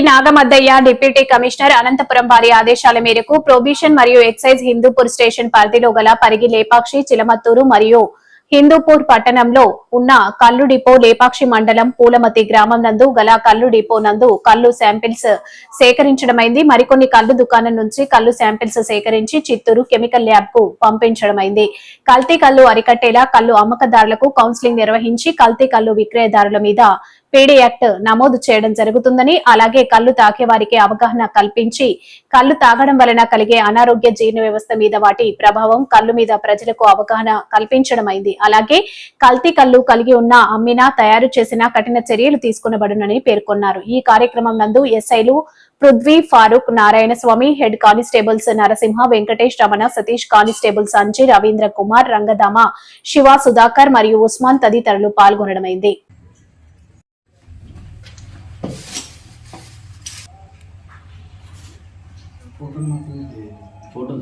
Nagamaddaiah deputy commissioner Anantapuram వారి ఆదేశాల మేరకు ప్రొబిషన్ మరియు ఎక్సైజ్ హిందూపూర్ స్టేషన్ పరిధిలో గల పరిగి లేపాక్షి చిలమత్తూరు మరియు హిందూపూర్ పట్టణంలో ఉన్న కల్లు డిపో లేపాక్షి మండలం పూలమతి గ్రామం నందు గల కల్లు డిపో నందు కల్లు శాంపిల్స్ సేకరించడమైంది. మరికొన్ని కల్లు దుకాణం నుంచి కల్లు శాంపిల్స్ సేకరించి చిత్తూరు కెమికల్ ల్యాబ్ కు పంపించడమైంది. కల్తీ కల్లు అరికట్టేలా కల్లు అమ్మకదారులకు కౌన్సిలింగ్ నిర్వహించి కల్తీ కల్లు విక్రయదారుల మీద పీడీ యాక్ట్ నమోదు చేయడం జరుగుతుందని, అలాగే కల్లు తాగేవారికి అవగాహన కల్పించి కల్లు తాగడం వలన కలిగే అనారోగ్య జీర్ణ వ్యవస్థ మీద వాటి ప్రభావం కల్లు మీద ప్రజలకు అవగాహన కల్పించడమైంది. అలాగే కల్తీ కల్లు కలిగి ఉన్న అమ్మినా తయారు చేసిన కఠిన చర్యలు తీసుకునబడునని పేర్కొన్నారు. ఈ కార్యక్రమం నందు ఎస్ఐలు Prithvi, Farooq, Narayana Swamy, head constables Narasimha, Venkatesh, Ramana, Satish, constables Anji, Ravindra Kumar, Rangadama, Siva, Sudhakar మరియు ఉస్మాన్ తదితరులు పాల్గొనడమైంది. फोटो